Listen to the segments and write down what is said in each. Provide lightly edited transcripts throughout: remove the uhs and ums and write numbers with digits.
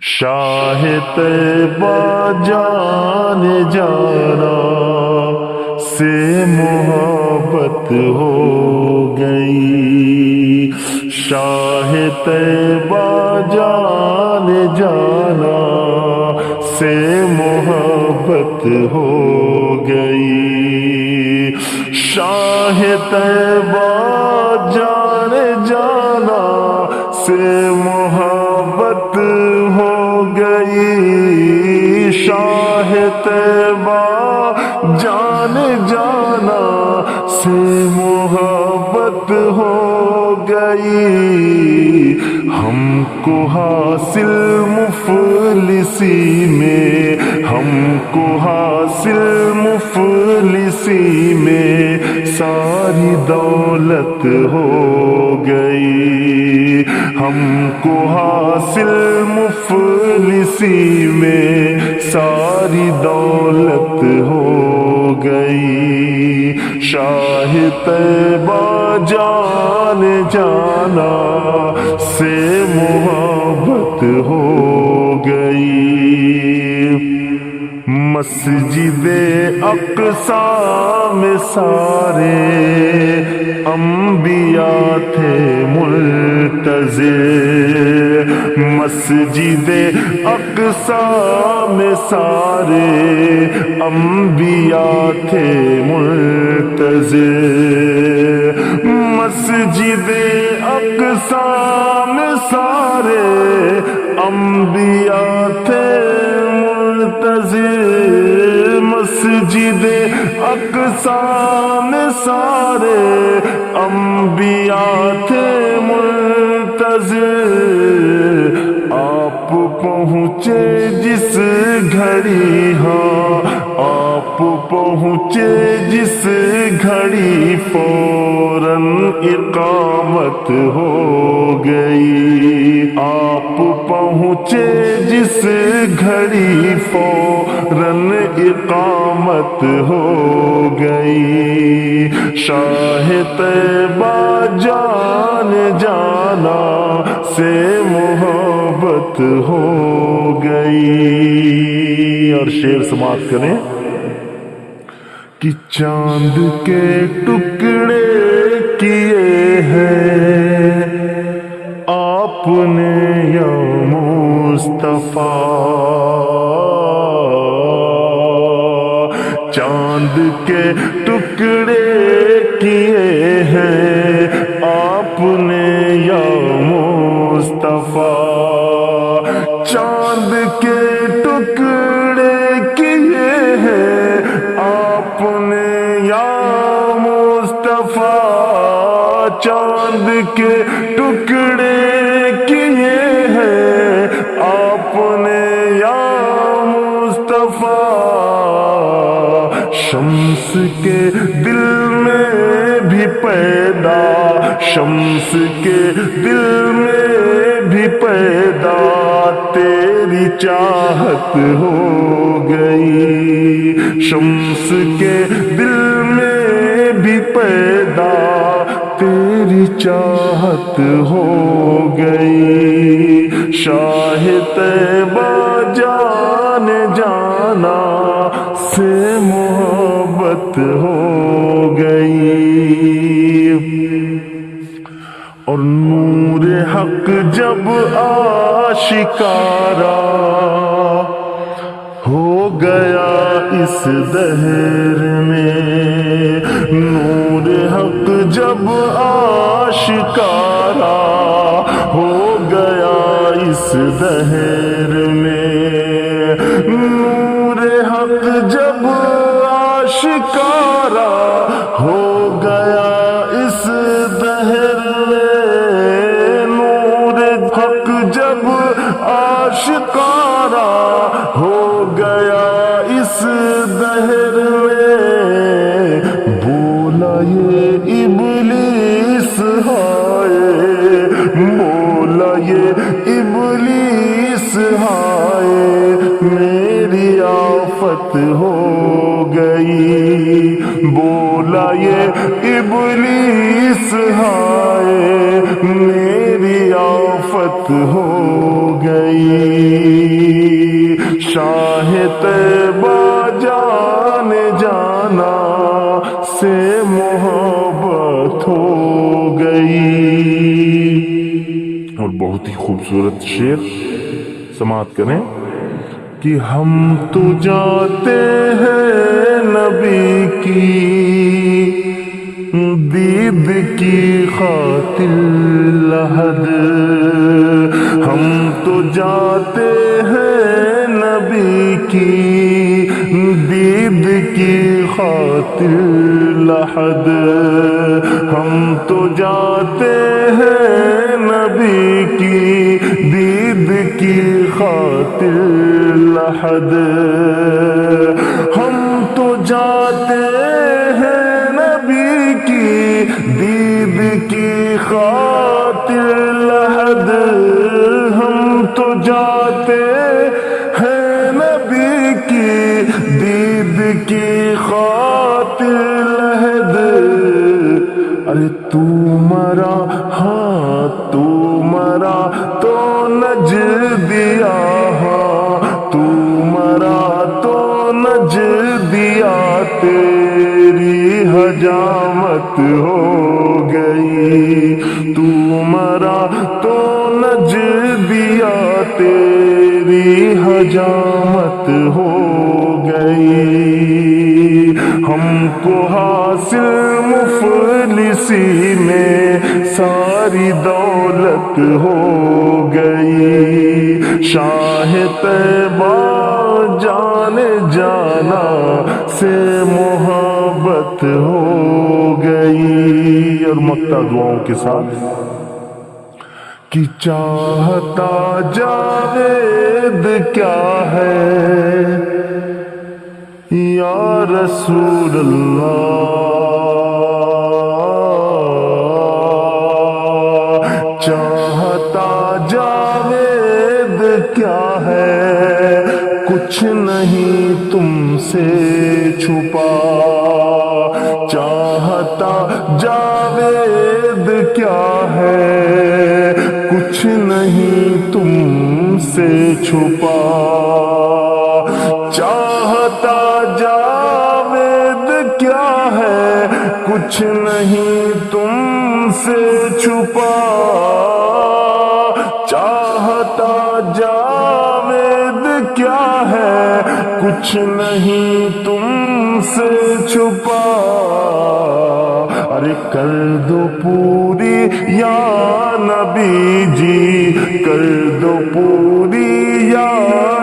شاہ طیبہ جان جانا سے محبت ہو گئی، شاہ طیبہ جان جانا سے محبت ہو گئی، شاہ طیبہ جان جانا سے محبت ہو گئی، شاہ طیبہ جان جانا سے محبت ہو گئی، ہم کو حاصل مفلسی میں، ہم کو حاصل مفلسی میں ساری دولت ہو گئی، ہم کو حاصل مفلسی میں ساری دولت ہو گئی، شاہ طیبہ جان جانا سے محبت ہو گئی، مسجد اقصیٰ میں سارے انبیاء تھے منتظر، مسجد اقصیٰ میں سارے انبیاء تھے منتظر، مسجد اقصیٰ میں سارے انبیاء تھے منتظر، مسجد اقصیٰ میں سارے انبیاء تھے منتظر، آپ پہنچے جس گھڑی، ہاں آپ پہنچے جس گھڑی فوراً اقامت ہو گئی، آپ پہنچے جس گھڑی فوراً اقامت ہو گئی، شاہ طیبہ جان جانا سے محبت ہو گئی، اور شعر سماعت کریں کہ چاند کے ٹکڑے کیے ہیں آپ نے یا مصطفیٰ، چاند کے ٹکڑے کیے ہیں آپ نے یا مصطفیٰ، چاند کے ٹکڑے کیے ہیں آپ نے یا مصطفیٰ، چاند کے ٹکڑے کیے ہیں آپ نے یا مصطفیٰ، شمس کے دل میں بھی پیدا، شمس کے دل میں بھی پیدا تیری چاہت ہو گئی، شمس کے دل میں بھی پیدا تیری چاہت ہو گئی، شاہ طیبہ جان جانا سے محبت ہو گئی، اور نور حق جب آشکارا ہو گیا اس دہر میں، نور حق جب آشکارا ہو گیا اس دہر میں، نور حق جب آشکارا ہو گیا اس دہر میں، نور حق جب آشکارا ہو گیا اس دہر میں، بولا یہ ابلیس ہائے، بولا یہ ابلیس ہائے میری آفت ہو گئی، بولا یہ ابلیس ہائے میری آفت ہو گئی، شاہ طیبہ جان جانا سے محبت ہو گئی. اور بہت ہی خوبصورت شعر سماعت کریں کہ ہم تو جاتے ہیں نبی کی دید کی خاطر لحد. ہم تو جاتے ہیں نبی کی دید کی خاطر لحد. ہم تو جاتے ہیں نبی کی دید کی خاطر لحد. ہم تو جاتے ہیں نبی کی دید کی خاطر لحد. ہم تو جاتے ہیں نبی کی دید کی خاطر لحد. ارے تو مرا ہاں تو مرا تو نجدیا ہاں تو مرا تو نجدیا تیری حجامت ہو گئی. تو مرا تو نجدیا تیری حجامت ہو گئی. ہم کو حاصل مفلسی میں ساری دولت ہو گئی. شاہ طیبہ جان جانا سے محبت ہو گئی. اور مقطع دعاؤں کے ساتھ کہ چاہتا جاوید کیا ہے یا رسول اللہ. چاہتا جاوید کیا ہے کچھ نہیں تم سے چھپا. چاہتا جاوید کیا ہے کچھ نہیں تم سے چھپا. چاہتا جاوید کیا ہے کچھ نہیں تم سے چھپا. چاہتا جاوید کیا ہے کچھ نہیں تم سے چھپا. ارے کر دو پوری یا نبی جی کر دو پوری یا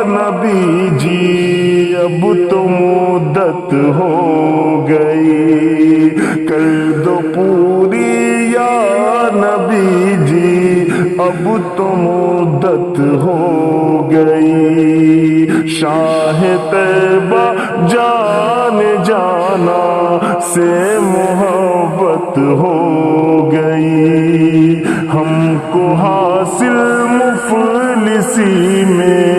نبی جی اب تو مدت ہو گئی. کر دو پوری یا نبی جی اب تو مدت ہو گئی. شاہ طیبہ جان جانا سے محبت ہو گئی. ہم کو حاصل مفلسی میں